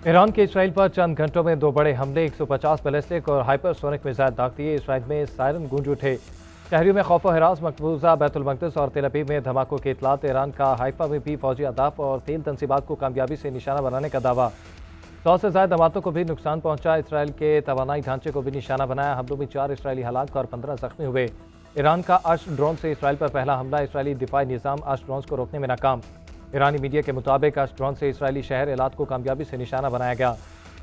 Iran के Israel पर चंद घंटों में दो बड़े हमले, 150 बैलिस्टिक और हाइपरसोनिक मिसाइल दाग दिए। इसराइल में सायरन गूंज उठे। शहरियों में खौफ व हिरास। मकबूजा बैतुल मक़दिस और तेल अवीव में धमाकों की इतलात। ईरान का हाइफा में भी फौजी अहदाफ और तेल तंसीबात को कामयाबी से निशाना बनाने का दावा। 100 से ज्यादा इमारतों को भी नुकसान पहुंचा। इसराइल के तवानाई ढांचे को भी निशाना बनाया। हमलों में 4 इसराइली हलाक और 15 जख्मी हुए। ईरान का अश्क ड्रोन से इसराइल पर पहला हमला। इसराइली दिफाई निज़ाम अश्क ड्रोन को रोकने में नाकाम। ईरानी मीडिया के मुताबिक अश्क ड्रोन से इसराइली शहर एलात को कामयाबी से निशाना बनाया गया।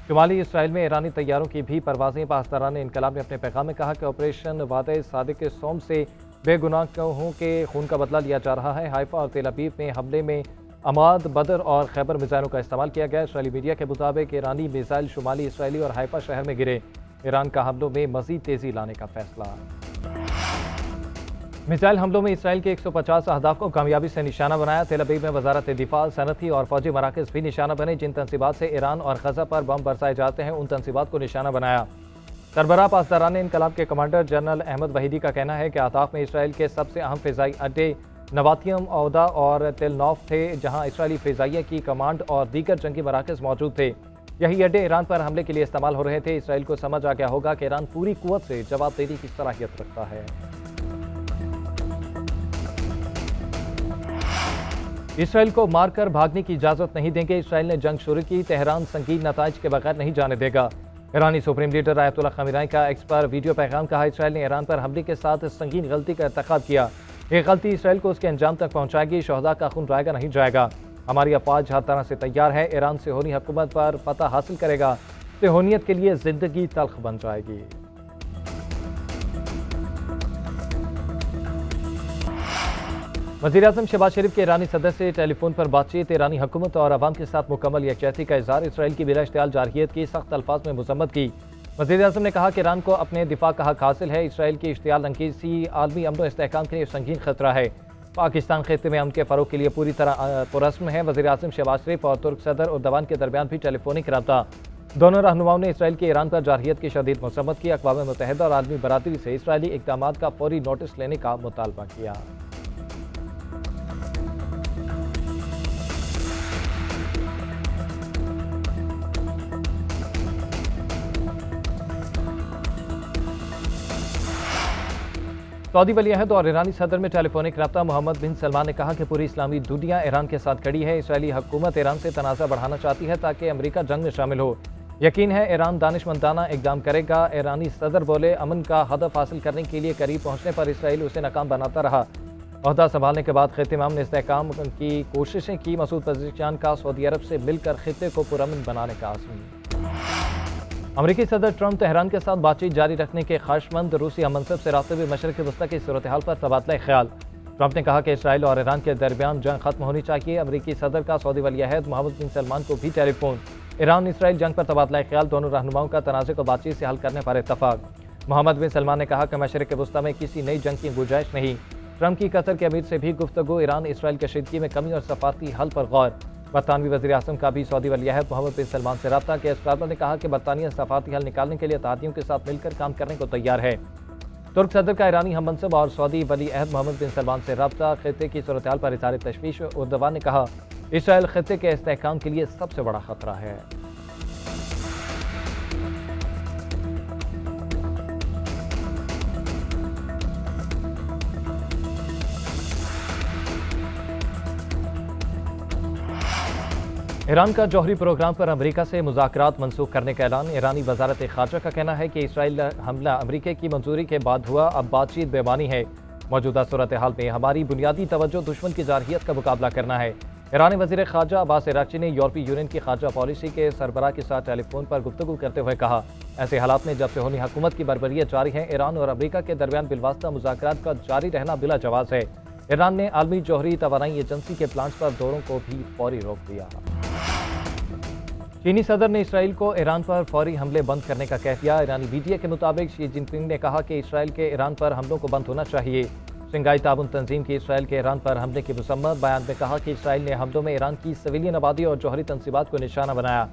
शुमाली इसराइल में ईरानी तैयारों की भी परवाजें। पासदारान इनकलाब ने अपने पैगाम में कहा कि ऑपरेशन वादे सादिक सोम से बेगुनाहों के खून का बदला लिया जा रहा है। हाइफा और तेल अवीव में हमले में अमाद, बदर और खैबर मिसाइलों का इस्तेमाल किया गया। इसराइली मीडिया के मुताबिक ईरानी मिसाइल शुमाली इसराइली और हाइफा शहर में गिरे। ईरान का हमलों में मजीद तेजी लाने का फैसला। मिसाइल हमलों में इसराइल के 150 अहदाफ को कामयाबी से निशाना बनाया। तेल अवीव में वजारत दिफा, सनती और फौजी मराकज़ भी निशाना बने। जिन तंसीबात से ईरान और गजा पर बम बरसाए जाते हैं, उन तंसीबात को निशाना बनाया। सरबराह पासदारान इनकलाब के कमांडर जनरल अहमद वहीदी का कहना है कि अहदाफ में इसराइल के सबसे अहम फ़िज़ाई अड्डे नवातियम, औदा और तेलनौफ थे, जहाँ इसराइली फ़िज़ाइया की कमांड और दीगर जंगी मराकज़ मौजूद थे। यही अड्डे ईरान पर हमले के लिए इस्तेमाल हो रहे थे। इसराइल को समझ आ गया होगा कि ईरान पूरी कुव्वत से जवाब देने की सलाहियत रखता है। इसराइल को मारकर भागने की इजाजत नहीं देंगे। इसराइल ने जंग शुरू की। तेहरान संगीन नताइज के बगैर नहीं जाने देगा। ईरानी सुप्रीम लीडर आयतुल्लाह खमीनी का एक्स पर वीडियो पैगाम। कहा, इसराइल ने ईरान पर हमले के साथ संगीन गलती का इर्तिकाब किया। ये गलती इसराइल को उसके अंजाम तक पहुंचाएगी। शहदा का खून जाएगा नहीं जाएगा। हमारी अफवाज हर तरह से तैयार है। ईरान सेहोनी हुकूमत पर फतह हासिल करेगा। सेहोनियत के लिए जिंदगी तल्ख बन जाएगी। वज़ीर-ए-आज़म शहबाज शरीफ के ईरानी सदर से टेलीफोन पर बातचीत। ईरानी हुकूमत और अवाम के साथ मुकम्मल यकजहती का इज़हार। इसराइल की बिला इश्तियाल जारहियत की सख्त अल्फाज में मज़म्मत की। वज़ीर-ए-आज़म ने कहा कि ईरान को अपने दिफा का हक हासिल है। इसराइल की इश्तियाल अंगेज़ी आलमी अमन व इस्तेहकाम के लिए संगीन खतरा है। पाकिस्तान खित्ते में अमन के फ़रोग़ के लिए पूरी तरह पुरस्म है। वज़ीर-ए-आज़म शहबाज शरीफ और तुर्क सदर उर्दवान के दरमियान भी टेलीफोनिक रब्ता। दोनों रहनुमाओं ने इसराइल के ईरान पर जारहियत की शदीद मज़म्मत की। अक़वाम मुत्तहिदा और आलमी बरादरी से इसराइली इक़दामात का फौरी नोटिस लेने का मुतालबा किया। सऊदी वली अहद और ईरानी सदर में टेलीफोनिक रब्ता। मोहम्मद बिन सलमान ने कहा कि पूरी इस्लामी दुनिया ईरान के साथ खड़ी है। इसराइली हुकूमत ईरान से तनाज़ा बढ़ाना चाहती है ताकि अमरीका जंग में शामिल हो। यकीन है ईरान दानिशमंदाना इक़दाम करेगा। ईरानी सदर बोले, अमन का हदफ हासिल करने के लिए करीब पहुँचने पर इसराइल उसे नाकाम बनाता रहा। ओहदा संभालने के बाद खित्ते में अमन इस्तेहकाम की कोशिशें की। मसूद पज़ेशियान का सऊदी अरब से मिलकर खित्ते को पुरअमन बनाने का आज़म। अमरीकी सदर ट्रंप तेहरान के साथ बातचीत जारी रखने के ख्वाहिशमंद। रूसी हममनसब से राब्ते हुए मशरिक़ वस्ता की सूरत हाल पर तबादला ख्याल। ट्रंप ने कहा कि इसराइल और ईरान के दरमियान जंग खत्म होनी चाहिए। अमरीकी सदर का सऊदी वली अहद मोहम्मद बिन सलमान को भी टेलीफोन। ईरान इसराइल जंग पर तबादला ख्याल। दोनों रहनुमाओं का तनाज़े को बातचीत से हल करने पर इत्तफाक। मोहम्मद बिन सलमान ने कहा कि मशरिक़ वस्ता में किसी नई जंग की गुंजाइश नहीं। ट्रंप की कतर के अमीर से भी गुफ्तगू। ईरान इसराइल कशीदगी में कमी और सफारती हल पर गौर। बरतानवी वज़ीर-ए-आज़म का भी सऊदी वली अहद मोहम्मद बिन सलमान से रब्ता। के ने कहा कि बरतानिया सफारती हल निकालने के लिए इत्तेहादियों के साथ मिलकर काम करने को तैयार है। तुर्क सदर का ईरानी हममनसब और सऊदी वली अहद मोहम्मद बिन सलमान से रब्ता। खित्ते की सूरत हाल पर इज़हार तशवीश। उर्दवान ने कहा, इसराइल खित्ते के इस्तेहकाम के लिए सबसे बड़ा खतरा है। ईरान का जौहरी प्रोग्राम पर अमरीका से मुज़ाकरात मनसूख करने का ऐलान। ईरानी वज़ारत ख़ारजा का कहना है कि इसराइल हमला अमरीका की मंजूरी के बाद हुआ। अब बातचीत बेमानी है। मौजूदा सूरत हाल में हमारी बुनियादी तवज्जो दुश्मन की जारहियत का मुकाबला करना है। ईरानी वज़ीर ख़ारजा अब्बास अराग़ची ने यूरोपीय यूनियन की ख़ारजा पॉलिसी के सरबराह के साथ टेलीफोन पर गुफ्तगू करते हुए कहा, ऐसे हालात में जब सेहोनी हुकूमत की बर्बरियत जारी है, ईरान और अमरीका के दरमियान बिलवास्ता मुज़ाकरात का जारी रहना बिला जवाज़ है। ईरान ने आलमी जौहरी तवानाई एजेंसी के प्लांट्स पर दौरों को भी फौरी रोक दिया। चीनी सदर ने इसराइल को ईरान पर फौरी हमले बंद करने का कह दिया। ईरानी मीडिया के मुताबिक शी जिनपिंग ने कहा कि इसराइल के ईरान पर हमलों को बंद होना चाहिए। शंघाई ताउन तंजीम की इसराइल के ईरान पर हमले की मसम्मत। बयान में कहा कि इसराइल ने हमलों में ईरान की सिविलियन आबादी और जौहरी तंसीबात को निशाना बनाया।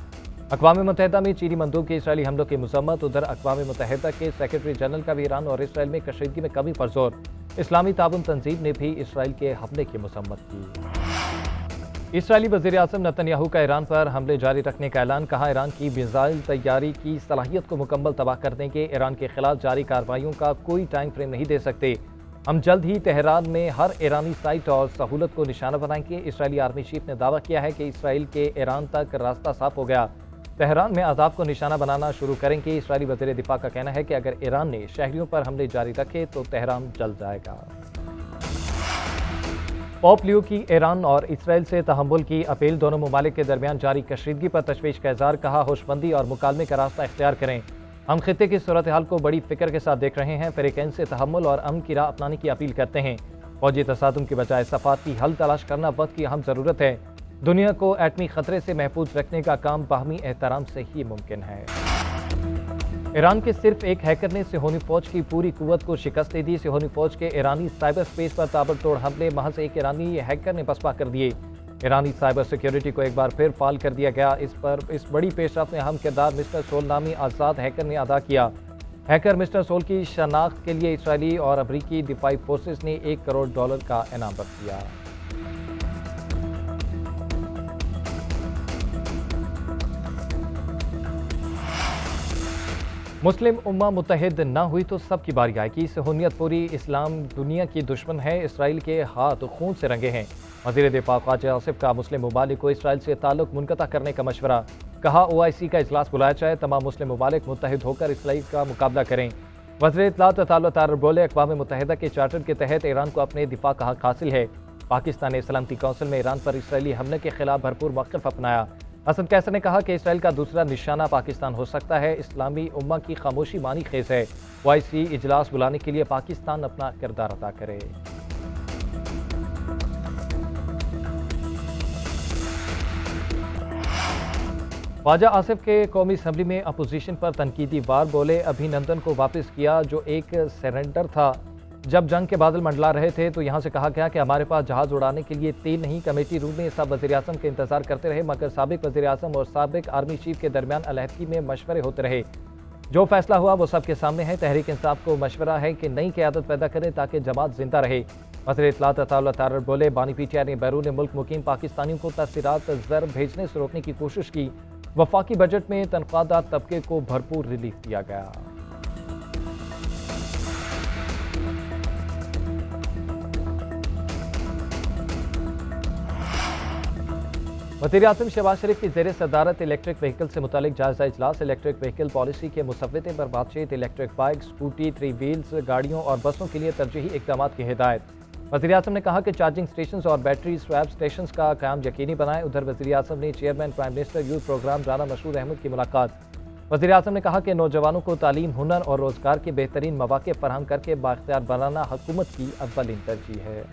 अक़वाम मुत्तहिदा में चीनी मंदूब के इसराइली हमलों की मसम्मत। उधर अक़वाम मुत्तहिदा के सेक्रेटरी जनरल का भी ईरान और इसराइल में कशीदगी में कमी पर जोर। इस्लामी ताउन तंजीम ने भी इसराइल के हमले की मसम्मत की। इसराइली वज़ीर-ए-आज़म नेतन्याहू का ईरान पर हमले जारी रखने का ऐलान। कहा, ईरान की मिसाइल तैयारी की सलाहियत को मुकम्मल तबाह करने के ईरान के खिलाफ जारी कार्रवाइयों का कोई टाइम फ्रेम नहीं दे सकते। हम जल्द ही तेहरान में हर ईरानी साइट और सहूलत को निशाना बनाएंगे। इसराइली आर्मी चीफ ने दावा किया है कि इसराइल के ईरान तक रास्ता साफ हो गया, तेहरान में अहदाफ को निशाना बनाना शुरू करेंगे। इसराइली वज़ीर दिफा का कहना है कि अगर ईरान ने शहरियों पर हमले जारी रखे तो तेहरान जल जाएगा। पोप लियो की ईरान और इसराइल से तहम्मुल की अपील। दोनों ममालिक के दरमियान जारी कशीदगी पर तशवीश का इज़हार। कहा, होशबंदी और मुकालमे का रास्ता इख्तियार करें। हम खित्ते की सूरत हाल को बड़ी फिक्र के साथ देख रहे हैं। फ़रीक़ैन से तहम्मुल और अमन की राह अपनाने की अपील करते हैं। फौजी तसादुम की बजाय सफारती हल तलाश करना वक्त की अहम ज़रूरत है। दुनिया को एटमी खतरे से महफूज रखने का काम बाहमी एहतराम से ही मुमकिन है। ईरान के सिर्फ एक हैकर ने सिहोनी फौज की पूरी कुव्वत को शिकस्त दे दी। सिहोनी फौज के ईरानी साइबर स्पेस पर ताबड़तोड़ हमले महज एक ईरानी हैकर ने पसपा कर दिए। ईरानी साइबर सिक्योरिटी को एक बार फिर फाल कर दिया गया। इस बड़ी पेशरफ में अहम किरदार मिस्टर सोल नामी आज़ाद हैकर ने अदा किया। हैकर मिस्टर सोल की शनाख्त के लिए इसराइली और अमरीकी दिफाई फोर्सेस ने $1 करोड़ का इनाम रख दिया। मुस्लिम उम्मा मुत्तहिद न हुई तो सबकी बारी आएगी। सहूनियत पूरी इस्लाम दुनिया की दुश्मन है, इसराइल के हाथ खून से रंगे हैं। वज़ीर दिफा ख्वाजा आसिफ का मुस्लिम ममालिक को इसराइल से ताल्लुक मुनक़ता करने का मशवरा। कहा, OIC का इजलास बुलाया जाए, तमाम मुस्लिम ममालिक मुत्तहिद होकर इसराइल का मुकाबला करें। वज़ीर इत्तलात तारर बोले, अक़वाम मुत्तहिदा के चार्टर के तहत ईरान को अपने दिफा का हक हासिल है। पाकिस्तान ने सलामती कौंसिल में ईरान पर इसराइली हमले के खिलाफ भरपूर मौक़िफ़ अपनाया। हसन कैसर ने कहा कि इसराइल का दूसरा निशाना पाकिस्तान हो सकता है। इस्लामी उम्मा की खामोशी मानी खेज है। OIC इजलास बुलाने के लिए पाकिस्तान अपना किरदार अदा करे। ख्वाजा आसिफ के कौमी असम्बली में अपोजिशन पर तनकीदी वार। बोले, अभिनंदन को वापस किया जो एक सरेंडर था। जब जंग के बादल मंडला रहे थे तो यहाँ से कहा गया कि हमारे पास जहाज उड़ाने के लिए तेल नहीं। कमेटी रूम में सब वज़ीर-ए-आज़म के इंतजार करते रहे, मगर साबिक वज़ीर-ए-आज़म और साबिक आर्मी चीफ के दरमियान अलहदगी में मशवरे होते रहे। जो फैसला हुआ वो सबके सामने है। तहरीक इंसाफ को मशवरा है कि नई क़यादत पैदा करें ताकि जमात जिंदा रहे। वज़ीर इत्तलात तारर बोले, बानी PTI ने बैरून मुल्क मुकीम पाकिस्तानियों को तस्वीरात ज़र भेजने से रोकने की कोशिश की। वफाकी बजट में तनख्वाहदार तबके को भरपूर रिलीफ दिया गया। वज़ीर-ए-आज़म शहबाज शरीफ की ज़ेर सदारत इलेक्ट्रिक व्हीकल से मुतालिक जायज़ा इजलास। इलेक्ट्रिक व्हीकल पॉलिसी के मुसव्वदे पर बातचीत। इलेक्ट्रिक बाइक, स्कूटी, 3 व्हील्स गाड़ियों और बसों के लिए तरजीही इक़दाम की हिदायत। वज़ीर-ए-आज़म ने कहा कि चार्जिंग स्टेशन और बैटरी स्वैप स्टेशन का क़याम यकीनी बनाएं। उधर वज़ीर-ए-आज़म ने chairman prime minister youth programme Rana Mashhood Ahmad की मुलाकात। वज़ीर-ए-आज़म ने कहा कि नौजवानों को तालीम, हुनर और रोज़गार के बेहतरीन मौक़े फराहम करके बाइख्तियार बनाना हुकूमत की अव्वलीन तरजीह है।